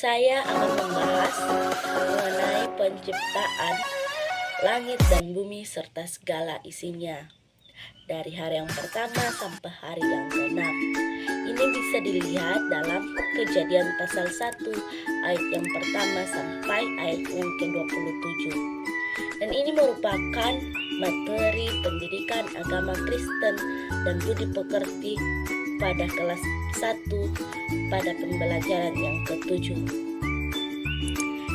Saya akan membahas mengenai penciptaan langit dan bumi serta segala isinya dari hari yang pertama sampai hari yang ke-6. Ini bisa dilihat dalam Kejadian pasal 1 ayat yang pertama sampai ayat yang ke-27. Dan ini merupakan materi pendidikan agama Kristen dan budi pekerti pada kelas 1 pada pembelajaran yang ke-7.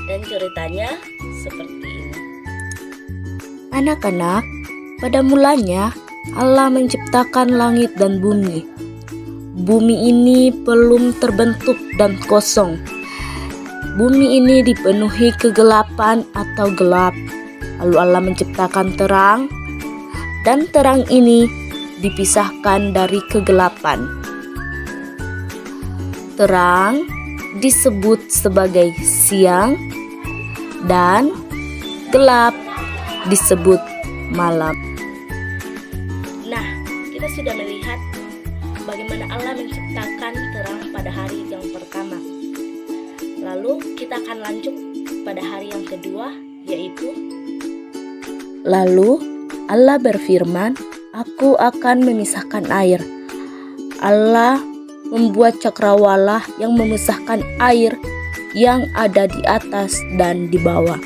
Dan ceritanya seperti ini. Anak-anak, pada mulanya Allah menciptakan langit dan bumi. Bumi ini belum terbentuk dan kosong. Bumi ini dipenuhi kegelapan atau gelap. Lalu Allah menciptakan terang, dan terang ini dipisahkan dari kegelapan. Terang disebut sebagai siang dan gelap disebut malam. Nah, kita sudah melihat bagaimana Allah menciptakan terang pada hari yang pertama. Lalu kita akan lanjut pada hari yang kedua, yaitu Lalu Allah berfirman, "Aku akan memisahkan air." Allah membuat cakrawala yang memisahkan air yang ada di atas dan di bawah.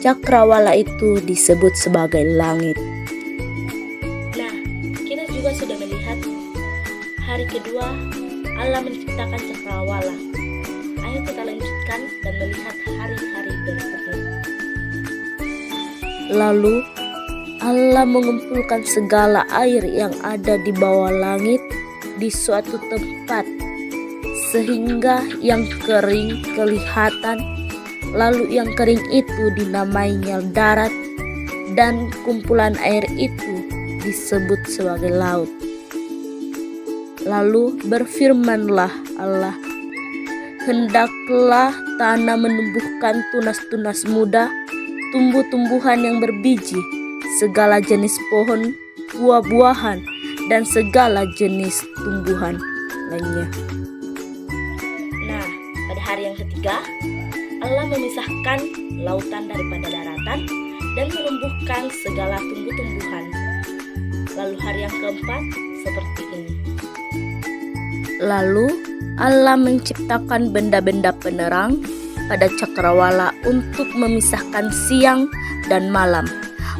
Cakrawala itu disebut sebagai langit. Nah, kita juga sudah melihat hari kedua Allah menciptakan cakrawala. Ayo kita lanjutkan dan melihat hari-hari berikutnya. Lalu Allah mengumpulkan segala air yang ada di bawah langit di suatu tempat, sehingga yang kering kelihatan. Lalu yang kering itu dinamainya darat, dan kumpulan air itu disebut sebagai laut. Lalu berfirmanlah Allah, "Hendaklah tanah menumbuhkan tunas-tunas muda, tumbuh-tumbuhan yang berbiji, segala jenis pohon buah-buahan, dan segala jenis tumbuhan lainnya." Nah, pada hari yang ketiga Allah memisahkan lautan daripada daratan dan menumbuhkan segala tumbuh-tumbuhan. Lalu hari yang keempat seperti ini. Lalu Allah menciptakan benda-benda penerang pada cakrawala untuk memisahkan siang dan malam.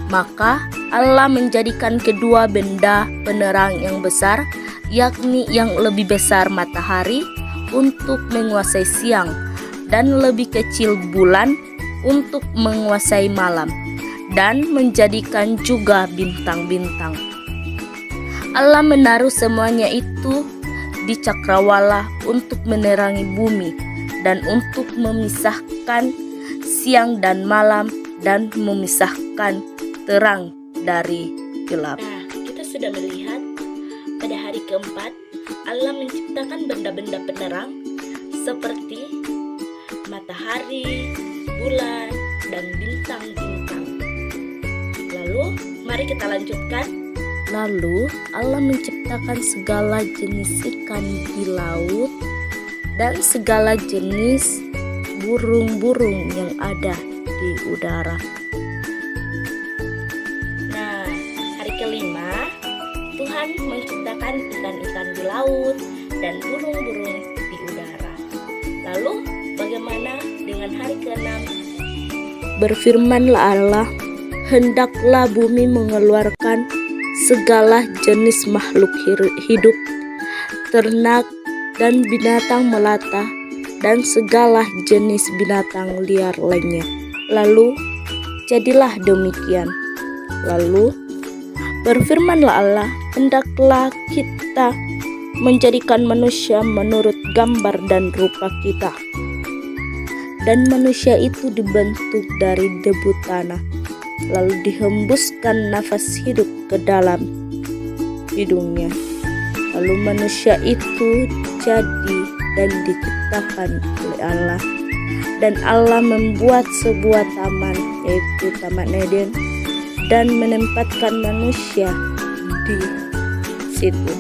Maka Allah menjadikan kedua benda penerang yang besar, yakni yang lebih besar matahari untuk menguasai siang, dan lebih kecil bulan untuk menguasai malam, dan menjadikan juga bintang-bintang. Allah menaruh semuanya itu di cakrawala untuk menerangi bumi dan untuk memisahkan siang dan malam dan memisahkan terang dari gelap. Nah, kita sudah melihat pada hari keempat Allah menciptakan benda-benda penerang seperti matahari, bulan, dan bintang-bintang. Lalu, mari kita lanjutkan. Lalu Allah menciptakan segala jenis ikan di laut dan segala jenis burung-burung yang ada di udara. Nah, hari kelima, Tuhan menciptakan ikan-ikan di laut dan burung-burung di udara. Lalu, bagaimana dengan hari ke-6? Berfirmanlah Allah, "Hendaklah bumi mengeluarkan segala jenis makhluk hidup, ternak dan binatang melata, dan segala jenis binatang liar lainnya." Lalu jadilah demikian. Lalu berfirmanlah Allah, "Hendaklah kita menjadikan manusia menurut gambar dan rupa kita." Dan manusia itu dibentuk dari debu tanah, lalu dihembuskan nafas hidup ke dalam hidungnya. Lalu manusia itu jadi dan diciptakan oleh Allah. Dan Allah membuat sebuah taman, yaitu Taman Eden, dan menempatkan manusia di situ.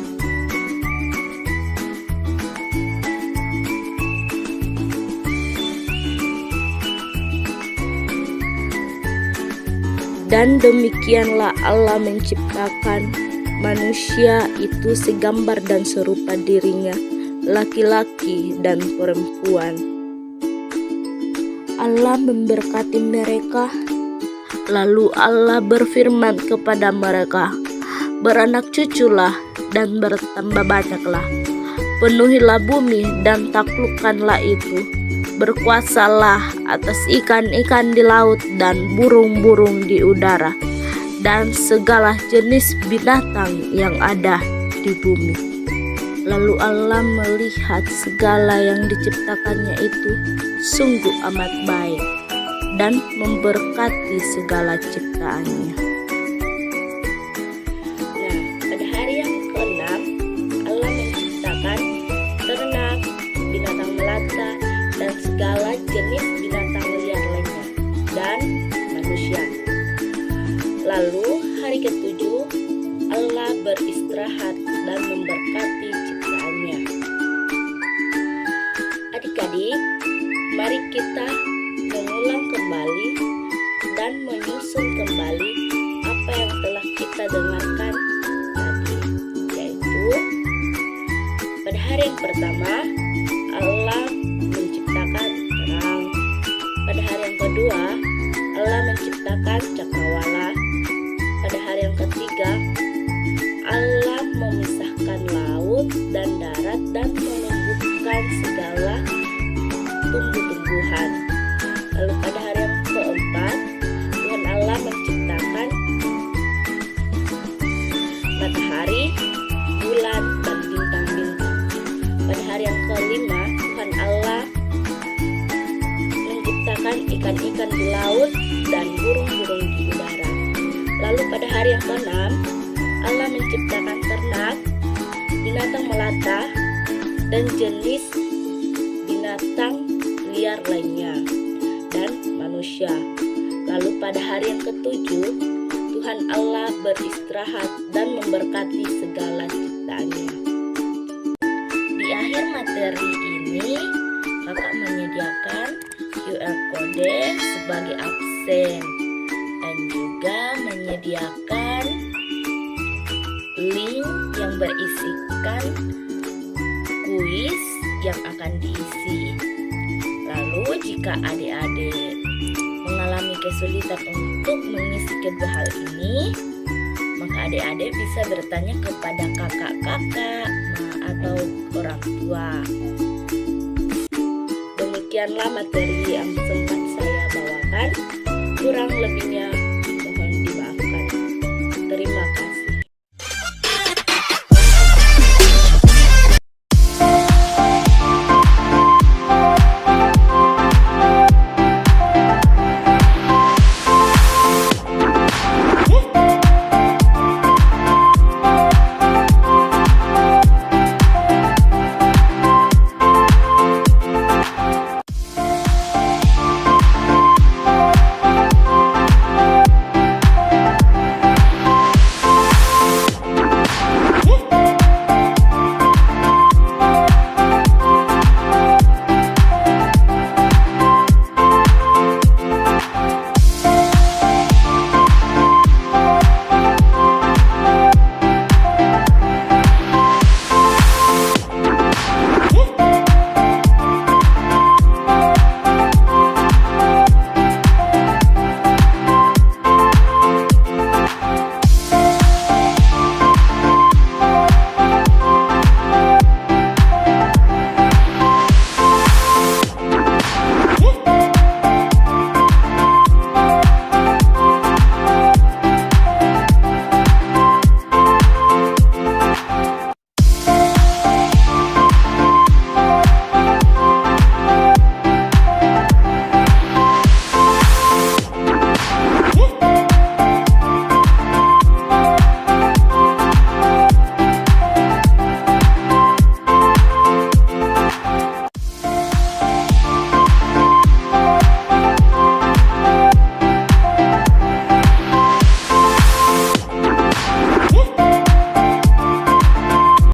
Dan demikianlah Allah menciptakan manusia itu segambar dan serupa dirinya, laki-laki dan perempuan. Allah memberkati mereka. Lalu Allah berfirman kepada mereka, "Beranak cuculah dan bertambah banyaklah. Penuhilah bumi dan taklukkanlah itu. Berkuasalah atas ikan-ikan di laut dan burung-burung di udara, dan segala jenis binatang yang ada di bumi." Lalu Allah melihat segala yang diciptakannya itu sungguh amat baik, dan memberkati segala ciptaannya. Nah, pada hari yang ke-6 Allah menciptakan ternak, binatang melata, dan segala jenis binatang liar lainnya, dan manusia. Lalu hari ke-7 Allah beristirahat dan memberkati ciptaannya. Adik-adik, mari kita mengulang kembali dan menyusun kembali apa yang telah kita dengarkan tadi, yaitu pada hari yang pertama Allah menciptakan terang, pada hari yang kedua Allah menciptakan cakrawala, pada hari yang ketiga Allah memisahkan laut dan darat dan menumbuhkan segala tumbuh-tumbuhan. Lalu pada hari yang keempat Tuhan Allah menciptakan matahari, bulan, dan bintang-bintang. Pada hari yang kelima Tuhan Allah menciptakan ikan-ikan di laut dan burung-burung di udara. Lalu pada hari yang keenam Allah menciptakan ternak, binatang melata, dan jenis binatang liar lainnya, dan manusia. Lalu pada hari yang ketujuh Tuhan Allah beristirahat dan memberkati segala ciptaannya. Di akhir materi ini kakak menyediakan QR code sebagai absen dan juga menyediakan link yang berisikan kuis yang akan diisi. Lalu jika adik-adik mengalami kesulitan untuk mengisi kedua hal ini, maka adik-adik bisa bertanya kepada kakak-kakak atau orang tua. Demikianlah materi yang sempat saya bawakan. Kurang lebihnya